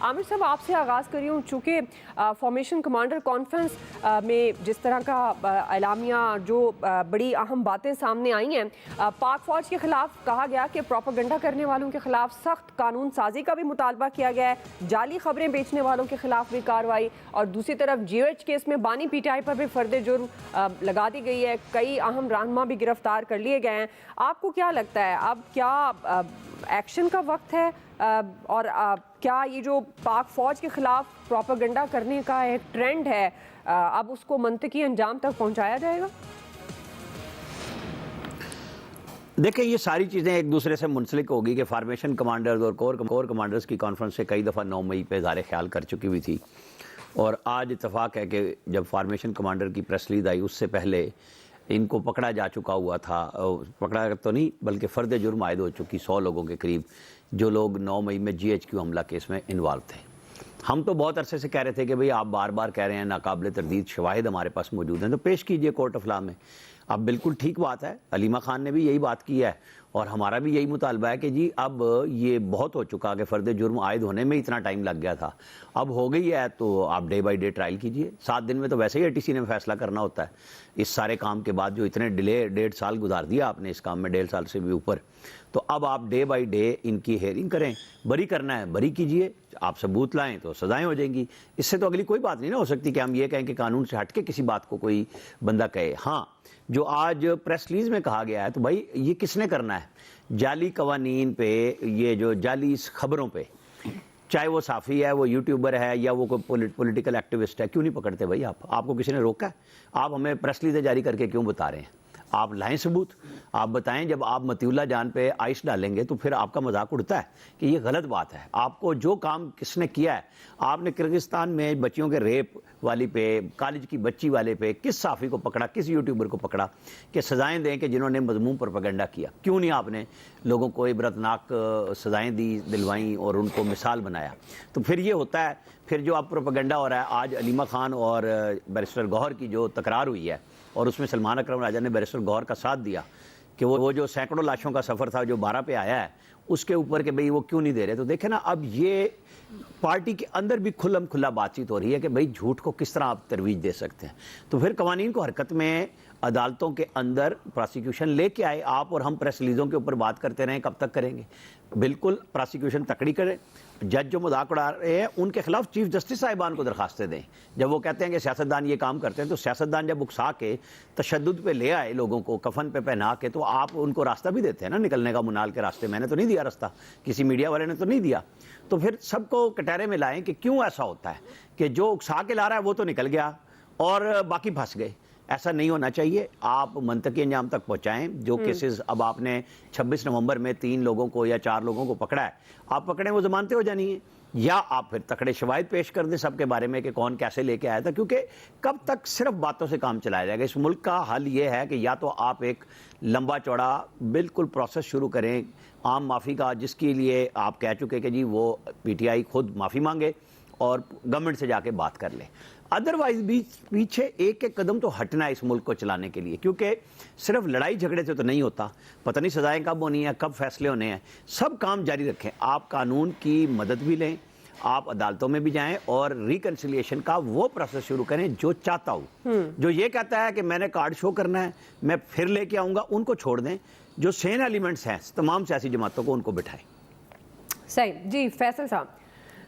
आमिर साहब आपसे आगाज़ करी हूँ, चूँकि फॉर्मेशन कमांडर कॉन्फ्रेंस में जिस तरह का एलामिया जो बड़ी अहम बातें सामने आई हैं, पाक फ़ौज के ख़िलाफ़ कहा गया कि प्रोपेगेंडा करने वालों के ख़िलाफ़ सख्त कानून साजी का भी मुतालबा किया गया है, जाली खबरें बेचने वालों के ख़िलाफ़ भी कार्रवाई, और दूसरी तरफ GOH केस में बानी PTI पर भी फर्द जुर्म लगा दी गई है, कई अहम रहनुमा भी गिरफ्तार कर लिए गए हैं। आपको क्या लगता है अब क्या एक्शन का वक्त है, और क्या ये जो पाक फ़ौज के ख़िलाफ़ प्रोपेगेंडा करने का एक ट्रेंड है अब उसको मंतकी अंजाम तक पहुंचाया जाएगा? देखिए, ये सारी चीज़ें एक दूसरे से मुंसलिक होगी कि फार्मेशन कमांडर्स और कोर कमांडर्स की कॉन्फ्रेंस से कई दफ़ा 9 मई पे इज़हार ख्याल कर चुकी हुई थी, और आज इत्तफाक है कि जब फार्मेशन कमांडर की प्रेस रिलीज आई उससे पहले इनको पकड़ा जा चुका हुआ था, पकड़ा तो नहीं बल्कि फ़र्द जुर्म आयद हो चुकी 100 लोगों के करीब, जो लोग 9 मई में GHQ हमला केस में इन्वॉल्व थे। हम तो बहुत अरसे से कह रहे थे कि भाई आप बार बार कह रहे हैं नाकाबिल तरदीद शवाहिद हमारे पास मौजूद हैं तो पेश कीजिए कोर्ट ऑफ लॉ में। अब बिल्कुल ठीक बात है, अलीमा खान ने भी यही बात की है और हमारा भी यही मुतालबा है कि जी अब ये बहुत हो चुका कि फ़र्द जुर्म आयद होने में इतना टाइम लग गया था, अब हो गई है तो आप डे बाई डे ट्रायल कीजिए। 7 दिन में तो वैसे ही ATC ने फैसला करना होता है। इस सारे काम के बाद जो इतने डिले 1.5 साल गुजार दिया आपने इस काम में, 1.5 साल से भी ऊपर, तो अब आप डे बाई डे इनकी हेयरिंग करें। बरी करना है बरी कीजिए, आप सबूत लाएं तो सजाएं हो जाएंगी। इससे तो अगली कोई बात नहीं ना हो सकती कि हम ये कहें कि कानून से हट के किसी बात को कोई बंदा कहे। हाँ, जो आज प्रेस रिलीज में कहा गया है तो भाई ये किसने करना है? जाली कवानीन पे, ये जो जाली खबरों पे, चाहे वो साफ़ी है, वो यूट्यूबर है या वो कोई पॉलिटिकल एक्टिविस्ट है, क्यों नहीं पकड़ते भाई आप? आपको किसी ने रोका है? आप हमें प्रेस रिलीज़ें जारी करके क्यों बता रहे हैं? आप लाएं सबूत, आप बताएं। जब आप मतीउल्लाह जान पे आइस डालेंगे तो फिर आपका मजाक उड़ता है कि ये गलत बात है। आपको जो काम किसने किया है, आपने किर्गिस्तान में बच्चियों के रेप वाली पे, कॉलेज की बच्ची वाले पे किस साफ़ी को पकड़ा, किस यूट्यूबर को पकड़ा कि सज़ाएं दें कि जिन्होंने मज़मूम प्रोपेगेंडा किया? क्यों नहीं आपने लोगों को इबरतनाक सज़ाएं दी, दिलवाई और उनको मिसाल बनाया? तो फिर ये होता है, फिर जो अब प्रोपेगेंडा हो रहा है, आज अलीमा खान और बैरिस्टर गौहर की जो तकरार हुई है और उसमें सलमान अकरम राजा ने बैरिस्टर गौहर का साथ दिया कि वो जो सैकड़ों लाशों का सफ़र था जो 12 पे आया है उसके ऊपर कि भाई वो क्यों नहीं दे रहे। तो देखें ना, अब ये पार्टी के अंदर भी खुल्लम खुल्ला बातचीत हो रही है कि भाई झूठ को किस तरह आप तरवीज दे सकते हैं। तो फिर कवानीन को हरकत में अदालतों के अंदर प्रोसिक्यूशन लेके आए। आप और हम प्रेस रिलीज़ों के ऊपर बात करते रहें, कब तक करेंगे? बिल्कुल प्रोसिक्यूशन तकड़ी करे। जज जो मजाक उड़ा रहे हैं उनके खिलाफ चीफ जस्टिस साहिबान को दरखास्तें दें। जब वो कहते हैं कि सियासतदान ये काम करते हैं, तो सियासतदान जब उकसा के तशद्दुद पे ले आए लोगों को, कफन पे पहना के, तो आप उनको रास्ता भी देते हैं ना निकलने का मुनाल के रास्ते। मैंने तो नहीं दिया रास्ता, किसी मीडिया वाले ने तो नहीं दिया। तो फिर सबको कटहरे में लाएं कि क्यों ऐसा होता है कि जो उकसा के ला रहा है वो तो निकल गया और बाकी फंस गए। ऐसा नहीं होना चाहिए। आप मंतकी अंजाम तक पहुंचाएं। जो केसेस अब आपने 26 नवंबर में 3 लोगों को या 4 लोगों को पकड़ा है, आप पकड़ें, वो जमानतें हो जानी है, या आप फिर तकड़े शवाहिद पेश कर दें सबके बारे में कि कौन कैसे लेके आया था। क्योंकि कब तक सिर्फ बातों से काम चलाया जाएगा? इस मुल्क का हल ये है कि या तो आप एक लंबा चौड़ा बिल्कुल प्रोसेस शुरू करें आम माफ़ी का, जिसके लिए आप कह चुके कि जी वो PTI खुद माफ़ी मांगे और गवर्नमेंट से जाके बात कर ले। अदरवाइज भी पीछे एक एक कदम तो हटना है इस मुल्क को चलाने के लिए, क्योंकि सिर्फ लड़ाई झगड़े से तो नहीं होता। पता नहीं सजाएं कब होनी है, कब फैसले होने हैं। सब काम जारी रखें। आप कानून की मदद भी लें, आप अदालतों में भी जाएं और रिकन्सिलिएशन का वो प्रोसेस शुरू करें जो चाहता हूँ। जो ये कहता है कि मैंने कार्ड शो करना है, मैं फिर लेके आऊँगा, उनको छोड़ दें। जो सेन एलिमेंट्स हैं तमाम सियासी जमातों को, उनको बिठाएं। सही जी। फैसल साहब,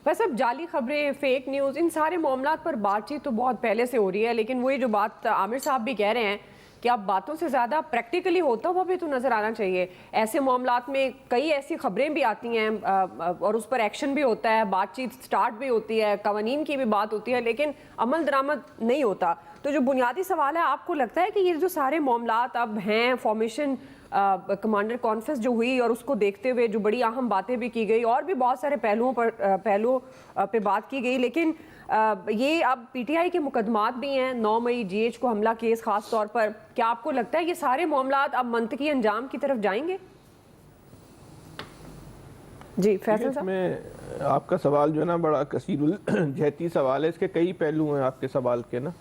वैसे अब जाली खबरें, फेक न्यूज़, इन सारे मामलात पर बातचीत तो बहुत पहले से हो रही है, लेकिन वही जो बात आमिर साहब भी कह रहे हैं कि अब बातों से ज़्यादा प्रैक्टिकली होता हुआ भी तो नज़र आना चाहिए। ऐसे मामलात में कई ऐसी खबरें भी आती हैं और उस पर एक्शन भी होता है, बातचीत स्टार्ट भी होती है, कवानीन की भी बात होती है, लेकिन अमल दरामद नहीं होता। तो जो बुनियादी सवाल है, आपको लगता है कि ये जो सारे मामलात अब हैं, फॉर्मेशन कमांडर कॉन्फ्रेंस जो हुई और उसको देखते हुए जो बड़ी अहम बातें भी की गई और भी बहुत सारे पहलुओं पे बात की गई, लेकिन ये अब PTI के मुकदमात भी हैं, 9 मई GH को हमला केस खास तौर पर, क्या आपको लगता है ये सारे मामलात अब मंतकी अंजाम की तरफ जाएंगे? जी फैसल साहब। इसमें आपका सवाल जो है ना बड़ा कसीरुल जहती सवाल है। इसके कई पहलू हैं आपके सवाल के ना।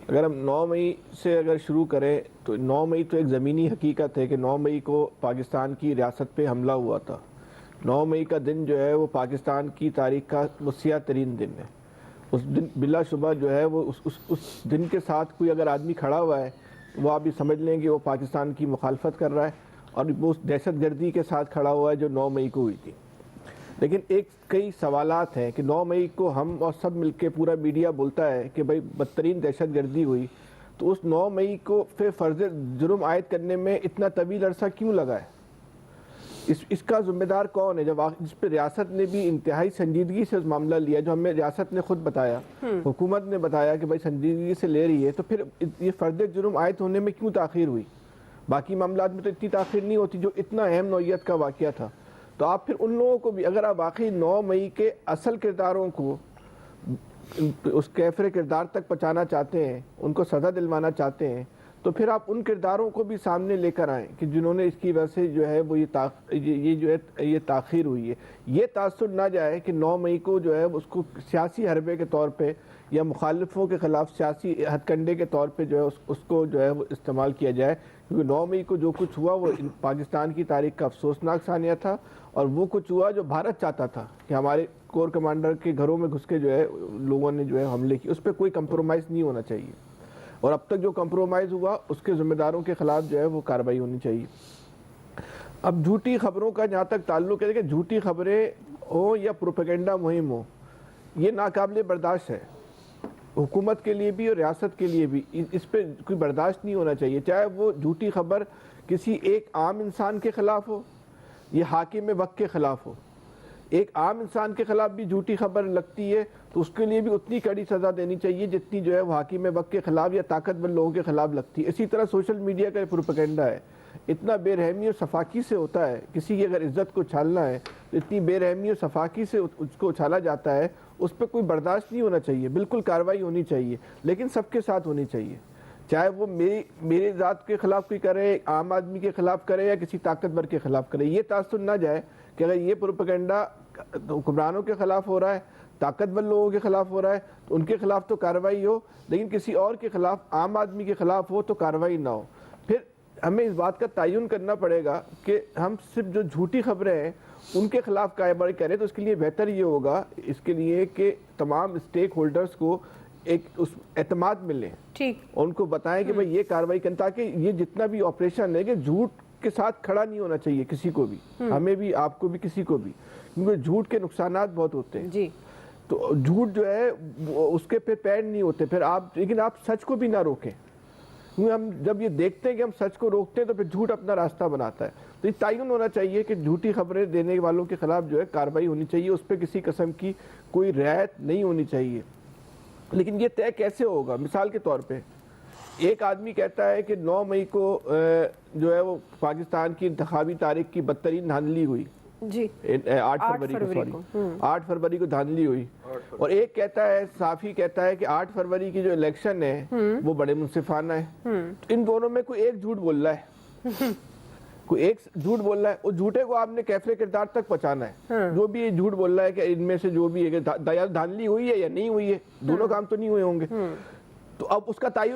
अगर हम 9 मई से अगर शुरू करें तो 9 मई तो एक ज़मीनी हकीकत है कि 9 मई को पाकिस्तान की रियासत पे हमला हुआ था। 9 मई کا دن جو ہے وہ پاکستان کی تاریخ کا وہ سیاہ ترین دن ہے. اس دن بلا شبہ جو ہے وہ اس دن کے ساتھ کوئی اگر آدمی کھڑا ہوا ہے وہ آپ یہ سمجھ لیں کہ وہ پاکستان کی مخالفت کر رہا ہے اور وہ اس دہشت گردی کے ساتھ کھڑا ہوا ہے جو 9 مئی کو ہوئی تھی. لیکن کئی سوالات ہیں کہ 9 مئی کو ہم اور سب مل کے پورا میڈیا بولتا ہے کہ بھائی بدترین دہشت گردی ہوئی, تو اس 9 مئی کو پھر فرض جرم عائد کرنے میں اتنا طویل عرصہ کیوں لگا ہے؟ اس کا ذمہ دار کون ہے؟ جس پہ ریاست نے بھی انتہائی سنجیدگی سے اس معاملہ لیا, جو ہمیں ریاست نے خود بتایا, حکومت نے بتایا کہ بھائی سنجیدگی سے لے رہی ہے, تو پھر یہ فرد جرم عائد ہونے میں کیوں تاخیر ہوئی؟ باقی معاملات میں تو اتنی تاخیر نہیں ہوتی جو اتنا اہم نوعیت کا واقعہ تھا. تو آپ پھر ان لوگوں کو بھی, اگر آپ واقعی 9 مئی کے اصل کرداروں کو اس کیفر کردار تک پہنچانا چاہتے ہیں, ان کو سزا دلوانا چاہتے ہیں, تو پھر آپ ان کرداروں کو بھی سامنے لے کر آئیں کہ جنہوں نے اس کی وجہ سے جو ہے وہ یہ تاخیر ہوئی ہے. یہ تاثر نہ جائے کہ 9 مئی کو جو ہے اس کو سیاسی حربے کے طور پہ یا مخالفوں کے خلاف سیاسی ہتھ کنڈے کے طور پہ جو ہے اس کو جو ہے وہ استعمال کیا جائے, کیونکہ 9 مئی کو جو کچھ ہوا وہ پاکستان کی تاریخ کا افسوسناک ثانیہ تھا, اور وہ کچھ ہوا جو بھارت چاہتا تھا کہ ہمارے کور کمانڈر کے گھروں میں گھس کے جو ہے لوگوں نے جو ہے حملے کی. اس پہ کوئی کمپرومائز نہیں ہونا چاہیے, اور اب تک جو کمپرومائز ہوا اس کے ذمہ داروں کے خلاف جو ہے وہ کارروائی ہونی چاہیے. اب جھوٹی خبروں کا جہاں تک تعلق ہے کہ جھوٹی خبریں ہوں یا پروپیگنڈا مہم ہو, یہ ناقابل برداشت ہے حکومت کے لیے بھی اور ریاست کے لیے بھی. اس پہ کوئی برداشت نہیں ہونا چاہیے, چاہے وہ جھوٹی خبر کسی ایک عام انسان کے خلاف ہو یا حاکم وقت کے خلاف ہو. ایک عام انسان کے خلاف بھی جھوٹی خبر لگتی ہے تو اس کے لیے بھی اتنی کڑی سزا دینی چاہیے جتنی جو ہے وہ حاکم وقت کے خلاف یا طاقتور لوگوں کے خلاف لگتی ہے. اسی طرح سوشل میڈیا کا پروپیگنڈا ہے, اتنا بے رحمی اور صفاقی سے ہوتا ہے. کسی کی اگر عزت کو اچھالنا ہے تو اتنی بے رحمی اور صفاقی سے اس کو اچھالا جاتا ہے, اس پہ کوئی برداشت نہیں ہونا چاہیے. بالکل کارروائی ہونی چاہیے, لیکن سب کے ساتھ ہونی چاہیے, چاہے وہ میرے ذات کے خلاف کوئی کرے, عام آدمی کے خلاف کرے یا کسی طاقتور کے خلاف کرے. یہ تاثر نہ جائے کہ اگر یہ پروپیگنڈا حکمرانوں کے خلاف ہو رہا ہے, طاقتور لوگوں کے خلاف ہو رہا ہے, تو ان کے خلاف تو کارروائی ہو, لیکن کسی اور کے خلاف, عام آدمی کے خلاف ہو تو کارروائی نہ ہو. پھر ہمیں اس بات کا تعین کرنا پڑے گا کہ ہم صرف جو جھوٹی خبریں ہیں ان کے خلاف کارروائی کریں. تو اس کے لیے بہتر یہ ہوگا اس کے لیے کہ تمام اسٹیک ہولڈرز کو ایک اس اعتماد ملے, ان کو بتائیں کہ بھئی یہ کارروائی کریں, تاکہ یہ جتنا بھی آپریشن ہے کہ جھوٹ کے ساتھ کھڑا نہیں ہونا چاہیے کسی کو بھی, ہمیں بھی, آپ کو بھی, کسی کو بھی, کیونکہ جھوٹ کے نقصانات بہت ہوتے ہیں. تو جھوٹ جو ہے اس کے پھر پیر نہیں ہوتے پھر آپ, لیکن آپ سچ کو بھی نہ روکیں, کیونکہ ہم جب یہ دیکھتے ہیں کہ ہم سچ کو روکتے ہیں تو پھر جھوٹ اپنا راستہ بناتا ہے. تو یہ تعین ہونا چاہیے کہ جھوٹی خبریں دینے والوں کے خلاف جو ہے کارروائی ہونی چاہیے, اس پہ کسی قسم کی کوئی رعایت نہیں ہونی چاہیے. لیکن یہ طے کیسے ہوگا؟ مثال کے طور پہ ایک آدمی کہتا ہے کہ 9 مئی کو جو ہے وہ پاکستان کی انتخابی تاریخ کی بدترین دھاندلی ہوئی, 8 فروری کو دھاندلی ہوئی, اور ایک کہتا ہے, صحافی کہتا ہے کہ 8 فروری کی جو الیکشن ہے وہ بڑے منصفانہ ہے. ان دونوں میں کوئی ایک جھوٹ بول رہا ہے, کوئی ایک جھوٹ بول رہا ہے, اس جھوٹے کو آپ نے کیفر کردار تک پہنچانا ہے. جو بھی یہ جھوٹ بول رہا ہے کہ ان میں سے جو بھی ہے دھاندلی ہوئی ہے یا نہیں ہوئی ہے, دونوں کام تو نہیں ہوئے ہوں گے, تو اب اس کا تعین